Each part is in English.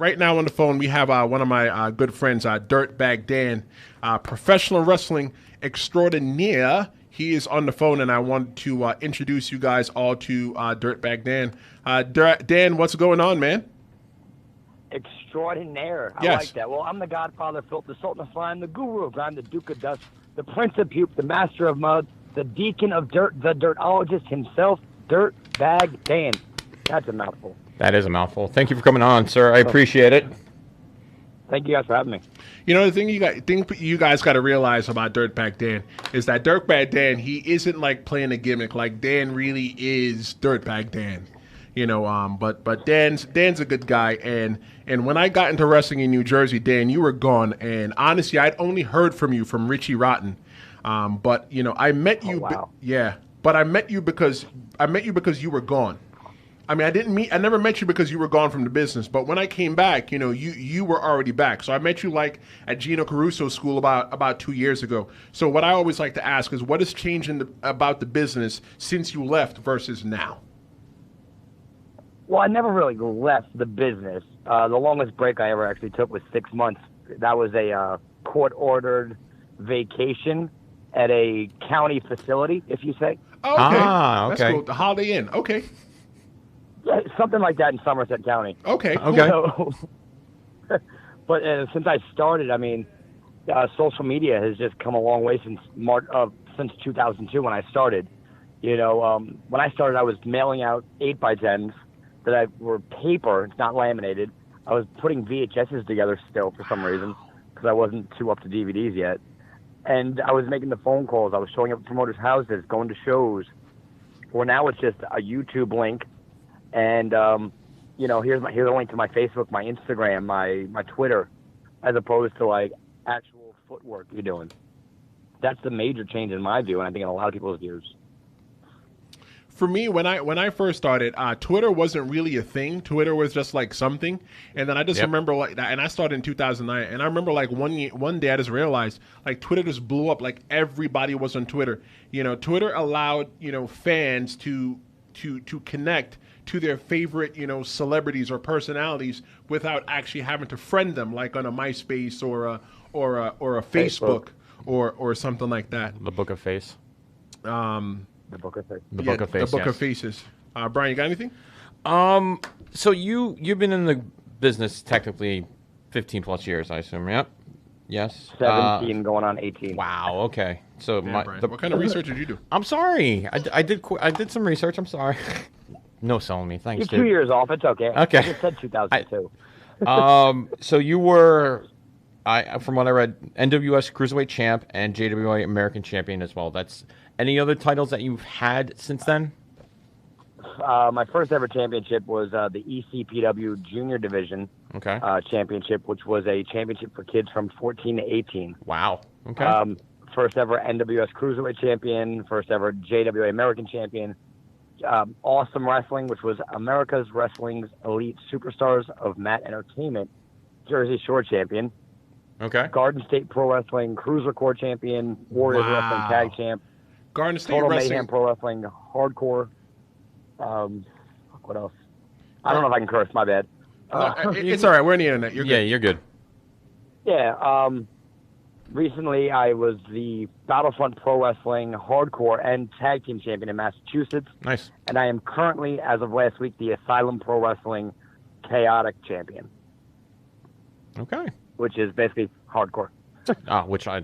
right now on the phone we have one of my good friends, Dirtbag Dan, professional wrestling extraordinaire. He is on the phone, and I wanted to introduce you guys all to Dirtbag Dan. Dan, what's going on, man? Extraordinaire. I Yes. like that. Well, I'm the Godfather, Filth, the Sultan of Slime, the Guru of Grime, the Duke of Dust, the Prince of Puke, the Master of Mud, the Deacon of Dirt, the Dirtologist himself, Dirtbag Dan. That's a mouthful. That is a mouthful. Thank you for coming on, sir. I appreciate it. Thank you guys for having me. You know, the thing you guys got to realize about Dirtbag Dan is that Dirtbag Dan, he isn't like playing a gimmick. Like, Dan really is Dirtbag Dan. You know, but Dan's a good guy, and when I got into wrestling in New Jersey, Dan, you were gone, and honestly, I'd only heard from you from Richie Rotten, but you know, I met you, but I met you because you were gone. I mean, I never met you because you were gone from the business, but when I came back, you know, you were already back. So I met you like at Gino Caruso's school about 2 years ago. So what I always like to ask is, what has changed about the business since you left versus now? Well, I never really left the business. The longest break I ever actually took was 6 months. That was a court-ordered vacation at a county facility, if you say. Oh, okay. Okay. That's cool. The Holiday Inn. Okay. Yeah, something like that in Somerset County. Okay. Cool. Okay. So, but since I started, I mean, social media has just come a long way since 2002 when I started. You know, when I started, I was mailing out 8x10s that were paper, it's not laminated. I was putting VHSs together still for some reason because I wasn't too up to DVDs yet. And I was making the phone calls. I was showing up at promoters' houses, going to shows. Well, now it's just a YouTube link. And, you know, here's a link to my Facebook, my Instagram, my Twitter, as opposed to, like, actual footwork you're doing. That's the major change in my view, and I think in a lot of people's views. For me, when I first started, Twitter wasn't really a thing. Twitter was just like something, and then I just remember like that. And I started in 2009, and I remember like one day I just realized like Twitter just blew up. Like everybody was on Twitter. You know, Twitter allowed fans to connect to their favorite celebrities or personalities without actually having to friend them, like on a MySpace or a Facebook or something like that. The Book of Face. The Book of Faces. The Book of Face. The Book yes. of Faces. Brian, you got anything? So you've been in the business technically 15 plus years, I assume. Yep. Yes. 17 going on 18. Wow. Okay. So Brian, what kind of research did you do? I'm sorry. I did some research. I'm sorry. No selling me. Thanks, You're 2 years off. It's okay. Okay. I just said 2002. So you were, from what I read, NWS Cruiserweight Champ and JWA American Champion as well. That's any other titles that you've had since then? My first ever championship was the ECPW Junior Division championship, which was a championship for kids from 14 to 18. Wow. Okay. First ever NWS Cruiserweight Champion, first ever JWA American Champion. Awesome Wrestling, which was America's Wrestling's Elite Superstars of Mat Entertainment, Jersey Shore Champion. Okay. Garden State Pro Wrestling Cruiser Core Champion, Warriors Wrestling Tag Champ. Garden State Total Wrestling. Mayhem Pro Wrestling Hardcore. What else? I don't know if I can curse. My bad. It's all right. We're on the internet. You're good. Yeah, you're good. Yeah. Recently, I was the Battlefront Pro Wrestling Hardcore and Tag Team Champion in Massachusetts. Nice. And I am currently, as of last week, the Asylum Pro Wrestling Chaotic Champion. Okay. Which is basically hardcore. Which I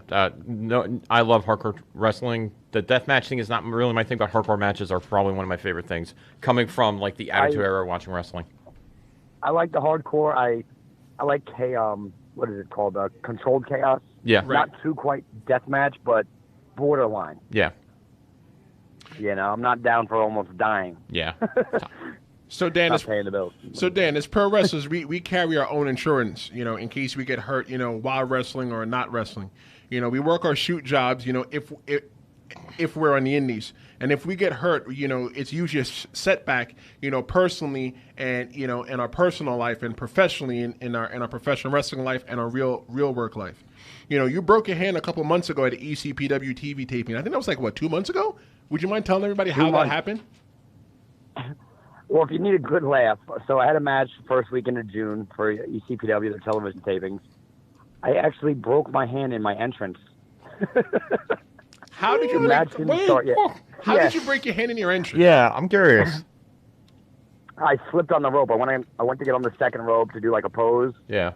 love hardcore wrestling. The deathmatch thing is not really my thing, but hardcore matches are probably one of my favorite things. Coming from like the Attitude Era, watching wrestling. I like the hardcore. I like what is it called? Controlled chaos. Yeah. Not too quite deathmatch, but borderline. Yeah. You know, I'm not down for almost dying. Yeah. So Dan, Not paying the bills. So Dan, as pro wrestlers, we carry our own insurance, in case we get hurt, while wrestling or not wrestling. We work our shoot jobs, if we're on the indies. And if we get hurt, it's usually a setback, personally and, in our personal life and professionally in our professional wrestling life and our real work life. You broke your hand a couple months ago at the ECPW TV taping. I think that was 2 months ago? Would you mind telling everybody how that happened? Well, if you need a good laugh, so I had a match first weekend of June for ECPW, their television tapings. I actually broke my hand in my entrance. How did you The match didn't start yet. How did you break your hand in your entrance? Yeah, I'm curious. I slipped on the rope. I went to get on the second rope to do like a pose. Yeah.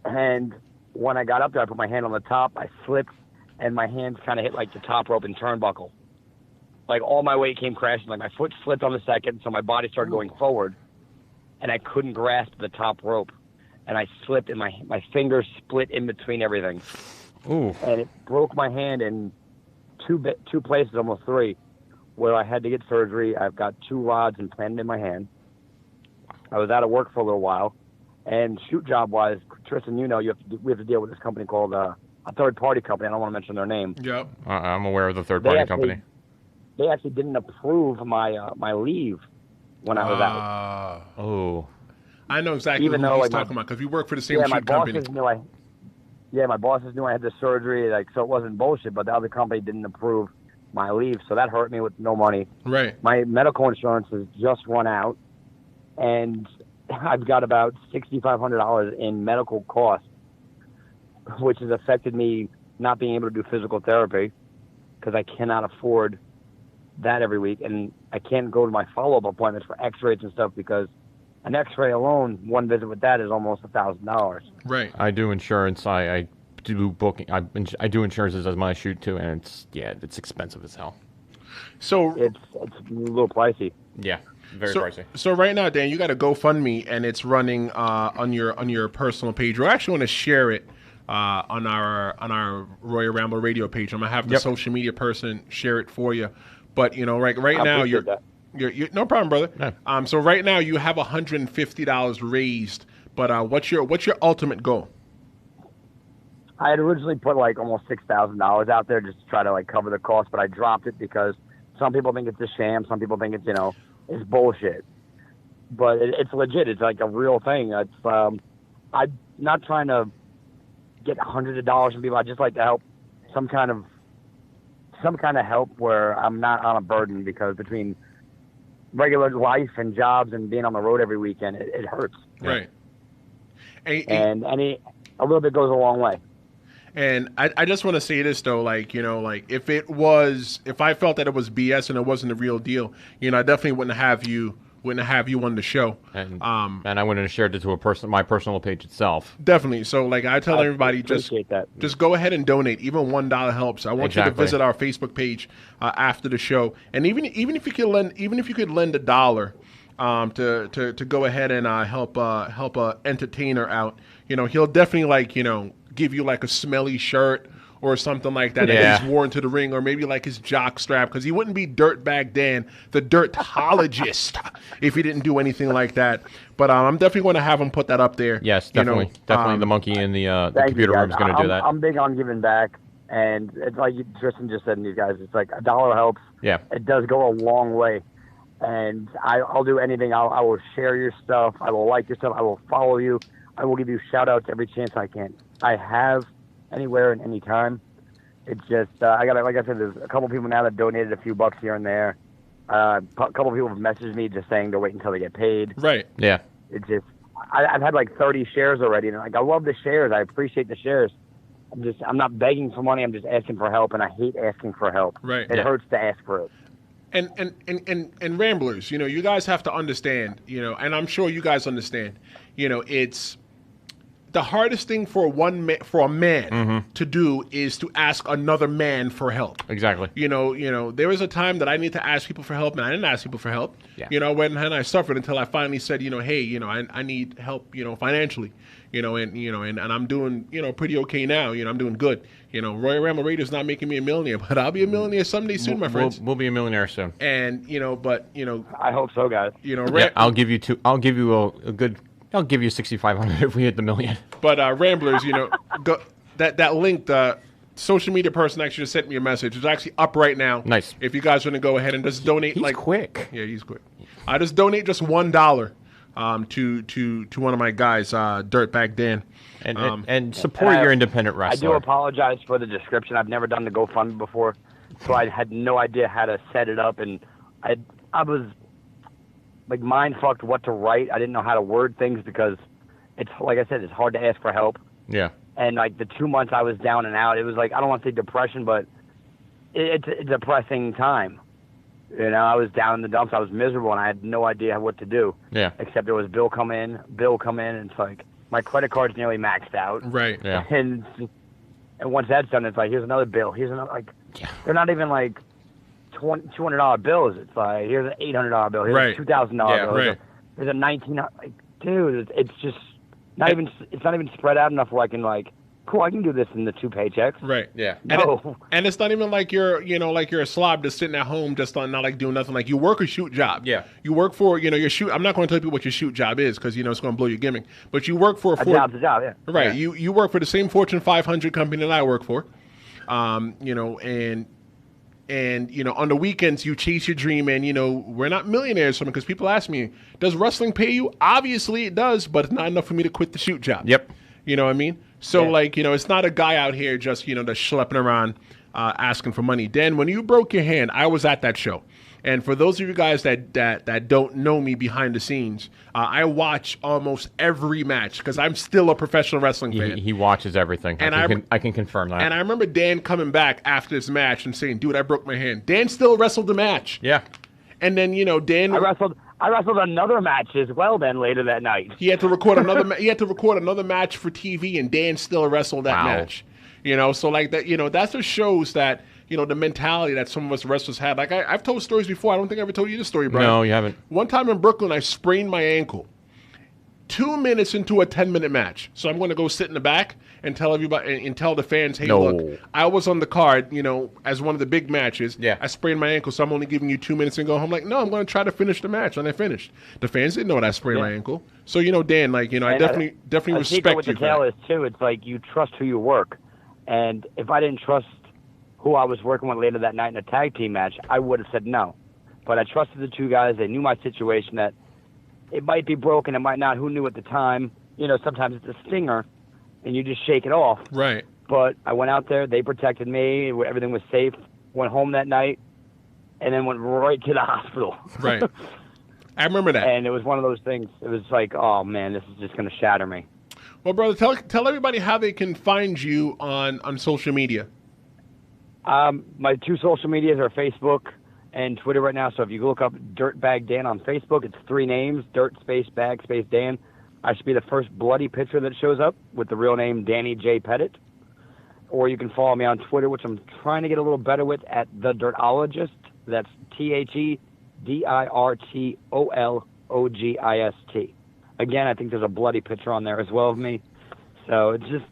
And when I got up there, I put my hand on the top. I slipped, and my hands kind of hit like the top rope and turnbuckle. Like all my weight came crashing. Like my foot slipped on the second, so my body started going forward, and I couldn't grasp the top rope, and I slipped, and my fingers split in between everything. Ooh. And it broke my hand in two places, almost three, where I had to get surgery. I've got 2 rods implanted in my hand. I was out of work for a little while, and shoot job wise, Tristan, we have to deal with this company called a third party company. I don't want to mention their name. Yep. I'm aware of the third party company. They actually didn't approve my leave when I was out. Oh. I know exactly Even who though, he's like, talking about because we work for the same my shoot company. bosses knew my bosses knew I had the surgery, like, so it wasn't bullshit. But the other company didn't approve my leave, so that hurt me with no money. Right. My medical insurance has just run out, and I've got about $6,500 in medical costs, which has affected me not being able to do physical therapy because I cannot afford that every week, and I can't go to my follow-up appointments for x-rays and stuff because an x-ray alone, one visit with that is almost $1,000. Right. I do insurance. I do booking. I do insurances as my shoot too, and it's expensive as hell. So It's a little pricey. Yeah, very pricey. So right now, Dan, you got a GoFundMe, and it's running on your personal page. We're actually going to share it on our Royal Ramble radio page. I'm gonna have the social media person share it for you. But right now you're no problem, brother. No. So right now you have $150 raised. But what's your ultimate goal? I had originally put like almost $6,000 out there just to try to like cover the cost, but I dropped it because some people think it's a sham, some people think it's it's bullshit. But it's legit. It's like a real thing. It's I'm not trying to get hundreds of dollars from people. I just like to help some kind of help where I'm not on a burden, because between regular life and jobs and being on the road every weekend, it hurts. Right. And a little bit goes a long way. And I just want to say this though, if I felt that it was BS and it wasn't the real deal, I definitely wouldn't have you on the show. And I wouldn't have shared it to my personal page itself. Definitely. So I tell everybody, just go ahead and donate. Even $1 helps. I want you to visit our Facebook page after the show, and even if you could lend $1 to go ahead and help a entertainer out. He'll definitely give you like a smelly shirt or something like that that he's worn to the ring, or maybe like his jock strap, because he wouldn't be Dirtbag Dan, the dirtologist, if he didn't do anything like that. But I'm definitely going to have him put that up there. Yes, definitely. Definitely the monkey in the computer room is going to do that. I'm big on giving back, and it's like Tristan just said to you guys, it's like $1 helps. Yeah. It does go a long way. And I'll do anything. I will share your stuff. I will like your stuff. I will follow you. I will give you shout-outs every chance I can. I have anywhere and any time. It's just like I said, there's a couple people now that donated a few bucks here and there. A couple people have messaged me just saying to wait until they get paid. Right. Yeah. It's just I've had like 30 shares already, and I love the shares. I appreciate the shares. I'm not begging for money. I'm just asking for help, and I hate asking for help. Right. It hurts to ask for it. And Ramblers, you guys have to understand, and I'm sure you guys understand, it's the hardest thing for a man to do is to ask another man for help. Exactly. There was a time that I need to ask people for help, and I didn't ask people for help. Yeah. When I suffered until I finally said, hey, I need help, financially, and I'm doing, pretty okay now. I'm doing good. Royal Ramble Radio's not making me a millionaire, but I'll be a millionaire someday soon, my friends. We'll be a millionaire soon. And I hope so, guys. I'll give you I'll give you 6,500 if we hit the million. But Ramblers, go that link. The social media person actually just sent me a message. It's actually up right now. Nice. If you guys want to go ahead and just donate, He's quick. Yeah, he's quick. I just donate just $1 to one of my guys, Dirtbag Dan, and support your independent wrestler. I do apologize for the description. I've never done the GoFundMe before, so I had no idea how to set it up, and I was like mind fucked what to write. I didn't know how to word things because it's like I said, it's hard to ask for help. Yeah. And like the 2 months I was down and out, it was like I don't want to say depression, but it's a depressing time. You know, I was down in the dumps. I was miserable, and I had no idea what to do. Yeah. Except there was bill come in, and it's like my credit card's nearly maxed out. Right. Yeah. And once that's done, it's like here's another bill. Here's another like. Yeah. They're not even like $200 bills. It's like here's an $800 bill. Here's Right. a $2,000 Yeah, bill. right. There's a $19. Like, dude, it's just not even. It's not even spread out enough where I can like. Cool, I can do this in the 2 paychecks. Right. Yeah. No. And it's not even like you're, you know, like you're a slob just sitting at home, just not like doing nothing. Like you work a shoot job. Yeah. You work for, you know, your shoot. I'm not going to tell people what your shoot job is because, you know, it's going to blow your gimmick. But you work for A job's a job, yeah. Right. Yeah. You work for the same Fortune 500 company that I work for. You know, and you know, on the weekends you chase your dream, and you know, we're not millionaires from it because people ask me, does wrestling pay you? Obviously it does, but it's not enough for me to quit the shoot job. Yep. You know what I mean? So Yeah. like, you know, it's not a guy out here just, you know, that's schlepping around asking for money. Dan, when you broke your hand, I was at that show. And for those of you guys that don't know me behind the scenes, I watch almost every match because I'm still a professional wrestling fan. He watches everything. And I can confirm that. And I remember Dan coming back after this match and saying, dude, I broke my hand. Dan still wrestled the match. Yeah. And then, you know, Dan... I wrestled another match as well then later that night. He had to record another match for TV, and Dan still wrestled that Wow. match. You know, so like that, you know, that just shows that, you know, the mentality that some of us wrestlers had. Like I've told stories before. I don't think I ever told you this story, Brian. No, you haven't. One time in Brooklyn, I sprained my ankle. 2 minutes into a 10-minute match. So I'm going to go sit in the back and tell everybody and tell the fans, hey, No. look, I was on the card, you know, as one of the big matches. Yeah. I sprained my ankle, so I'm only giving you 2 minutes and go home. Like, no, I'm going to try to finish the match. And I finished. The fans didn't know that I sprained my ankle. So, you know, Dan, like, you know, I And definitely a secret respect with you the for tail that. is too. It's like you trust who you work, and if I didn't trust who I was working with later that night in a tag team match, I would have said no. But I trusted the two guys. They knew my situation, that it might be broken, it might not. Who knew at the time? You know, sometimes it's a stinger, and you just shake it off. Right. But I went out there. They protected me. Everything was safe. Went home that night, and then went right to the hospital. Right. I remember that. And it was one of those things. It was like, oh, man, this is just going to shatter me. Well, brother, tell everybody how they can find you on social media. My two social medias are Facebook and Twitter right now. So if you look up Dirtbag Dan on Facebook, it's 3 names, Dirt space Bag space Dan. I should be the first bloody picture that shows up with the real name Danny J. Pettit. Or you can follow me on Twitter, which I'm trying to get a little better with, at The Dirtologist. That's TheDirtologist. Again, I think there's a bloody picture on there as well of me. So it's just,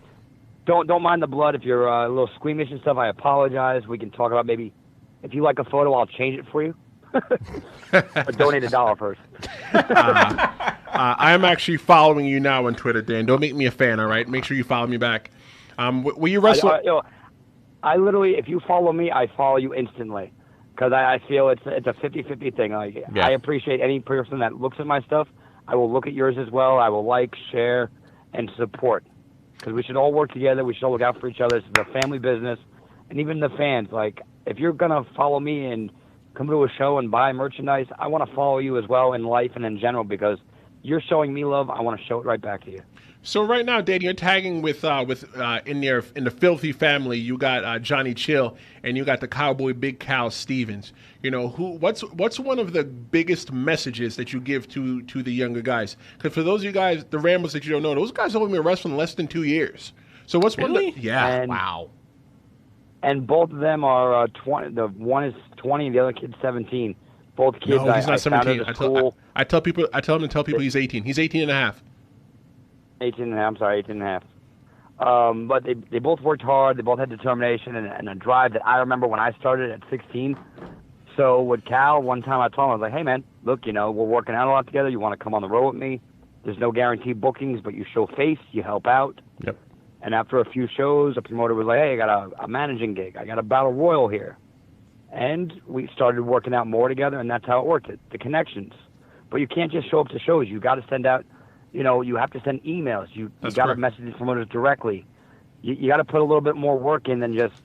don't mind the blood. If you're a little squeamish and stuff, I apologize. We can talk about maybe, if you like a photo, I'll change it for you. But donate $1 first. I'm actually following you now on Twitter, Dan. Don't make me a fan, all right? Make sure you follow me back. Will you wrestle? I literally, if you follow me, I follow you instantly. Because I feel it's a 50-50 thing. Like, Yeah. I appreciate any person that looks at my stuff. I will look at yours as well. I will like, share, and support. Because we should all work together. We should all look out for each other. This is a family business. And even the fans, like, if you're going to follow me and come to a show and buy merchandise, I want to follow you as well in life and in general, because you're showing me love. I want to show it right back to you. So right now, Dan, you're tagging with in the Filthy family. You got Johnny Chill, and you got the Cowboy Big Cal Stevens. You know, what's one of the biggest messages that you give to the younger guys? Because for those of you guys, the Rambles that you don't know, those guys have only been wrestling less than 2 years. So what's Really? one? Yeah. And- Wow. And both of them are 20. The one is 20, and the other kid's 17. Both kids No, he's not I found 17. at the school. I tell him to tell people he's 18. He's 18 and a half. 18 and a half. I'm sorry, 18 and a half. But they both worked hard. They both had determination and a drive that I remember when I started at 16. So with Cal, one time I told him, I was like, hey, man, look, you know, we're working out a lot together. You want to come on the road with me? There's no guaranteed bookings, but you show face, you help out. Yep. And after a few shows, a promoter was like, hey, I got a managing gig. I got a battle royal here. And we started working out more together, and that's how it worked, the connections. But you can't just show up to shows. You got to send out, you know, you have to send emails. You got to correct. message the promoters directly. You got to put a little bit more work in than just,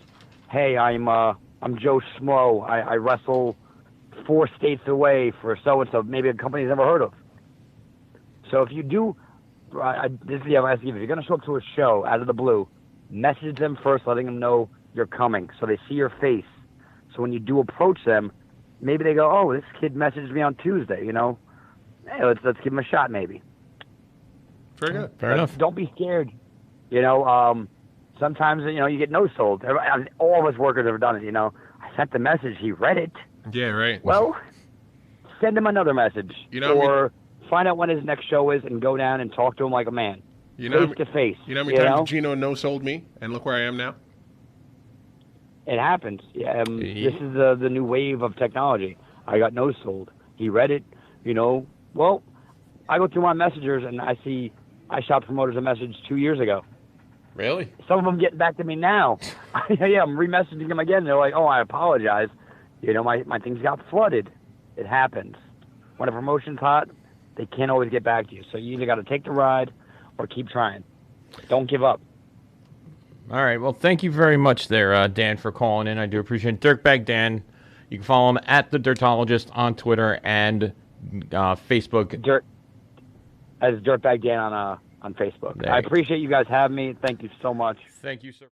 hey, I'm Joe Schmo. I wrestle 4 states away for so-and-so, maybe a company he's never heard of. So if you do, this is the advice I give you. If you're going to show up to a show out of the blue, message them first, letting them know you're coming so they see your face. So when you do approach them, maybe they go, oh, this kid messaged me on Tuesday, you know. Hey, let's give him a shot maybe. Very good. Fair enough. Don't be scared. You know, sometimes, you know, you get no-sold. All of us workers have done it, you know. I sent the message, he read it. Yeah, right. Well, send him another message. You know, or find out when his next show is and go down and talk to him like a man. You know, face to face. You know how many times Gino no-sold me, and look where I am now? It happens. Yeah, this is the new wave of technology. I got no-sold. He read it, you know. Well, I go through my messengers, and I see I shot promoters a message 2 years ago. Really? Some of them getting back to me now. Yeah, I'm re-messaging them again. They're like, oh, I apologize. You know, my things got flooded. It happens. When a promotion's hot, they can't always get back to you. So you either got to take the ride or keep trying. Don't give up. All right. Well, thank you very much there, Dan, for calling in. I do appreciate it. Dirtbag Dan. You can follow him at The Dirtologist on Twitter and Facebook. As Dirtbag Dan on Facebook. I appreciate you guys having me. Thank you so much. Thank you, sir.